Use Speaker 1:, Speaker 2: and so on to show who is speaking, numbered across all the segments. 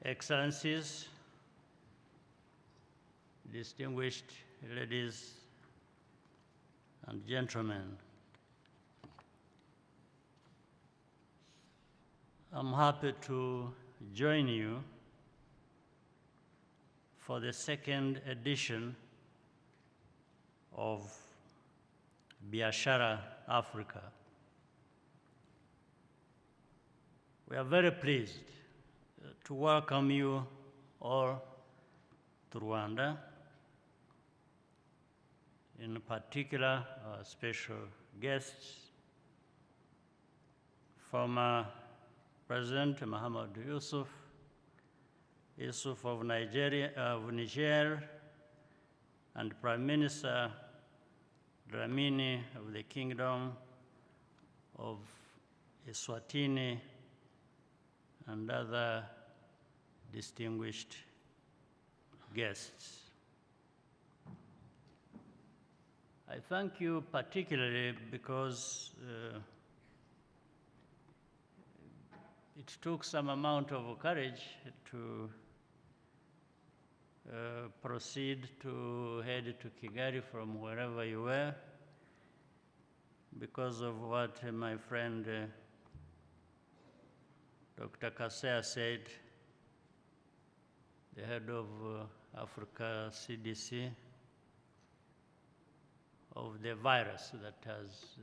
Speaker 1: Excellencies, distinguished ladies and gentlemen, I'm happy to join you for the second edition of Biashara, Africa. We are very pleased to welcome you all to Rwanda, in particular our special guests, former President Muhammad Yusuf of Niger, and Prime Minister Dlamini of the Kingdom of Eswatini, and other distinguished guests. I thank you particularly because it took some amount of courage to proceed to head to Kigali from wherever you were, because of what my friend Dr. Kaseya said, the head of Africa CDC, of the virus that has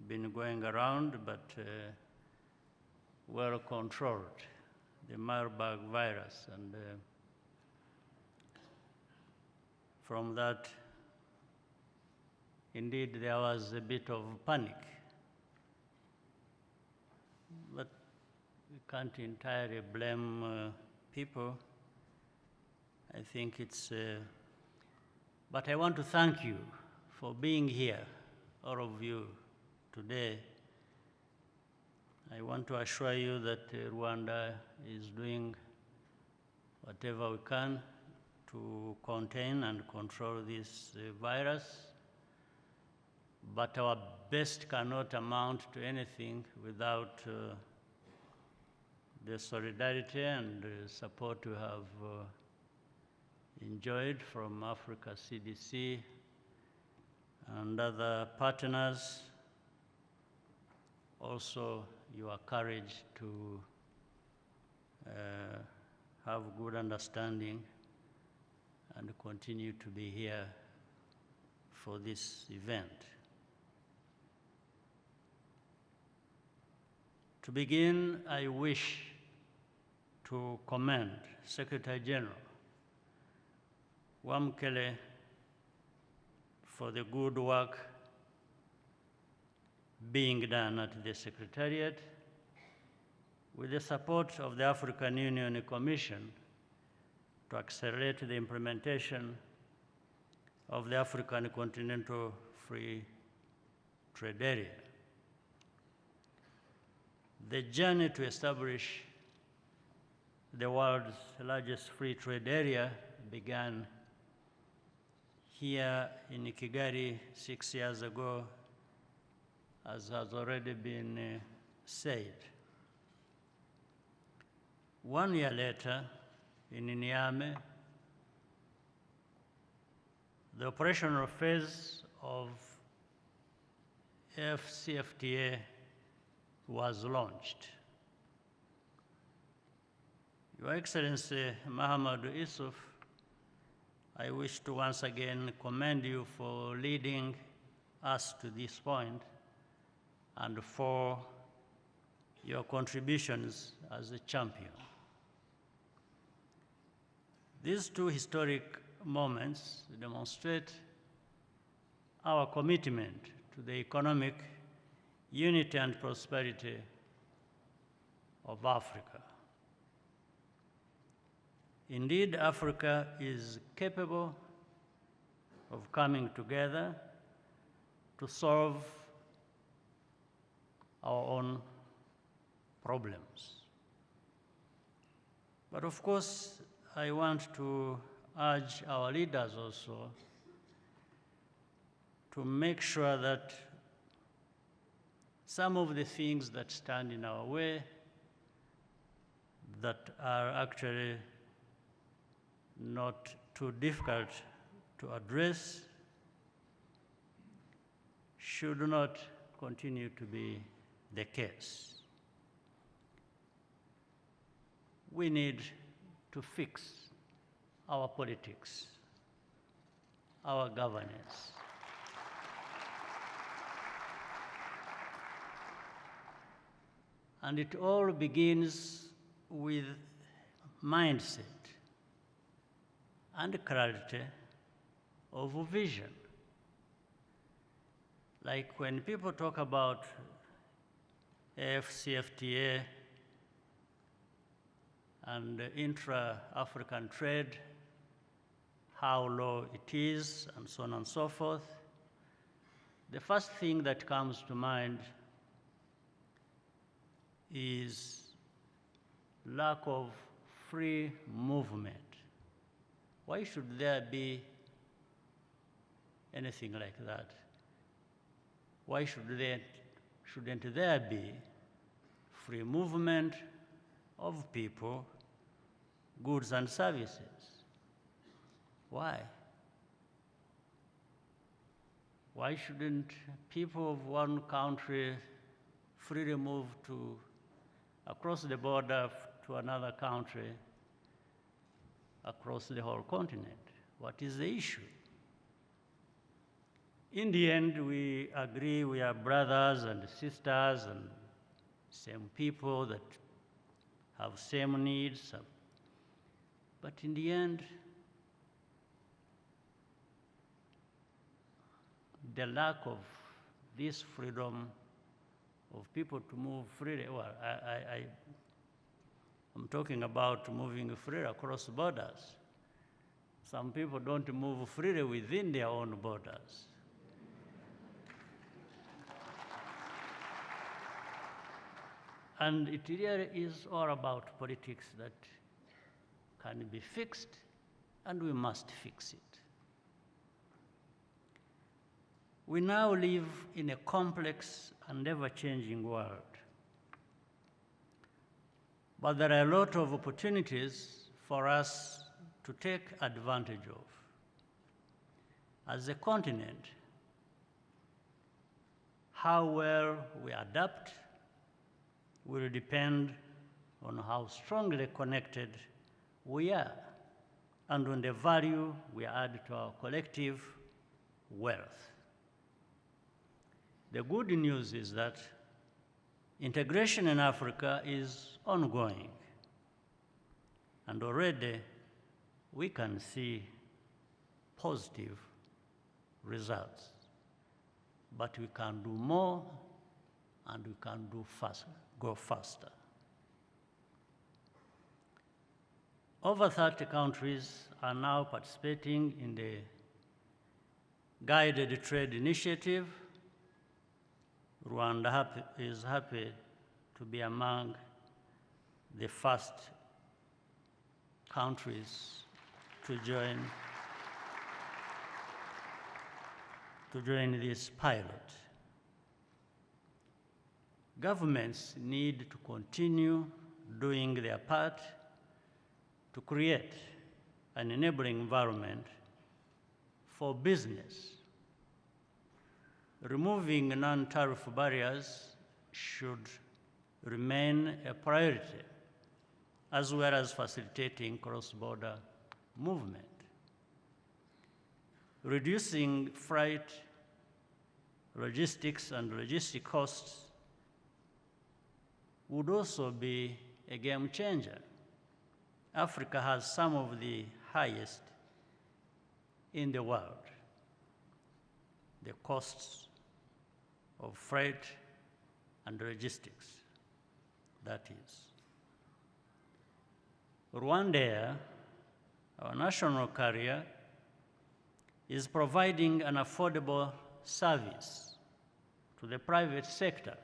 Speaker 1: been going around, but well controlled, the Marburg virus. And from that, indeed, there was a bit of panic. But we can't entirely blame people. I think it's, but I want to thank you for being here, all of you, today. I want to assure you that Rwanda is doing whatever we can to contain and control this virus, but our best cannot amount to anything without the solidarity and support we have enjoyed from Africa CDC and other partners. Also, your courage to have good understanding and continue to be here for this event. To begin, I wish to commend Secretary General Wamkele for the good work being done at the Secretariat with the support of the African Union Commission to accelerate the implementation of the African Continental Free Trade Area. The journey to establish the world's largest free trade area began here in Kigali 6 years ago, as has already been said. 1 year later, in Niamey, the operational phase of AfCFTA was launched. Your Excellency Muhammad Yusuf, I wish to once again commend you for leading us to this point and for your contributions as a champion. These two historic moments demonstrate our commitment to the economic unity and prosperity of Africa. Indeed, Africa is capable of coming together to solve our own problems. But of course, I want to urge our leaders also to make sure that some of the things that stand in our way that are actually not too difficult to address should not continue to be the case. We need to fix our politics, our governance. And it all begins with mindset and clarity of vision. Like when people talk about AfCFTA and intra-African trade, how low it is, and so on and so forth, the first thing that comes to mind is lack of free movement. Why should there be anything like that? Why shouldn't there be free movement of people, goods and services? Why? Why shouldn't people of one country freely move across the border to another country, across the whole continent? What is the issue? In the end, we agree we are brothers and sisters and same people that have same needs. But in the end, the lack of this freedom of people to move freely, well, I'm talking about moving freely across borders. Some people don't move freely within their own borders. And it really is all about politics that can be fixed, and we must fix it. We now live in a complex and ever-changing world. But there are a lot of opportunities for us to take advantage of. As a continent, how well we adapt will depend on how strongly connected we are and on the value we add to our collective wealth. The good news is that integration in Africa is ongoing, and already we can see positive results. But we can do more, and we can go faster. Over 30 countries are now participating in the Guided Trade Initiative. Rwanda is happy to be among the first countries to join this pilot. Governments need to continue doing their part to create an enabling environment for business. Removing non-tariff barriers should remain a priority, as well as facilitating cross-border movement. Reducing freight, logistics, and logistic costs would also be a game changer. Africa has some of the highest in the world. The costs of freight and logistics, that is. Rwandair, our national carrier, is providing an affordable service to the private sector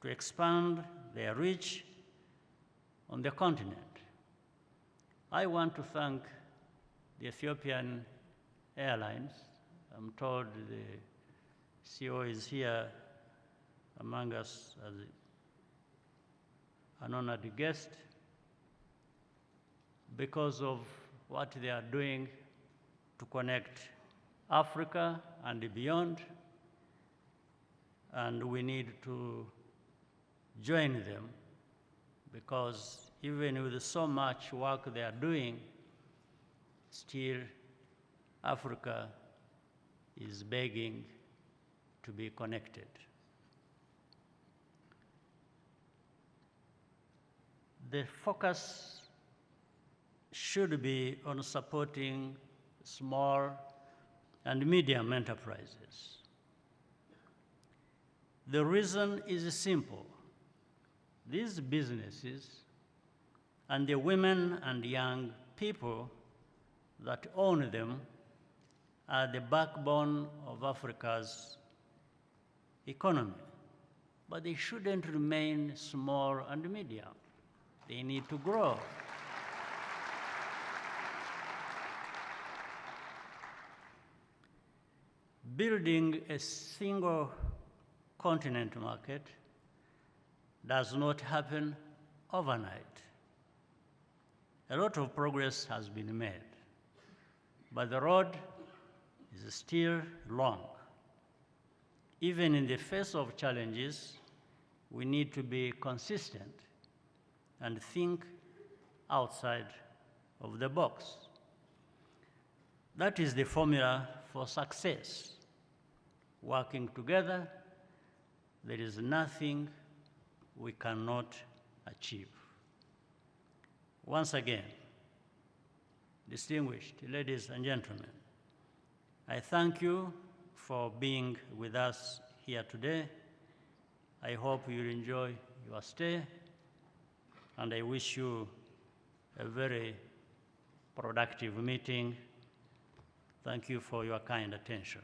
Speaker 1: to expand their reach on the continent. I want to thank the Ethiopian Airlines. I'm told the CEO is here among us as an honored guest. because of what they are doing to connect Africa and beyond, and we need to join them, because even with so much work they are doing, still Africa is begging to be connected. The focus should be on supporting small and medium enterprises. The reason is simple. These businesses and the women and young people that own them are the backbone of Africa's economy. But they shouldn't remain small and medium. They need to grow. Building a single continent market does not happen overnight. A lot of progress has been made, but the road is still long. Even in the face of challenges, we need to be consistent and think outside of the box. That is the formula for success. Working together, there is nothing we cannot achieve. Once again, distinguished ladies and gentlemen, I thank you for being with us here today. I hope you'll enjoy your stay, and I wish you a very productive meeting. Thank you for your kind attention.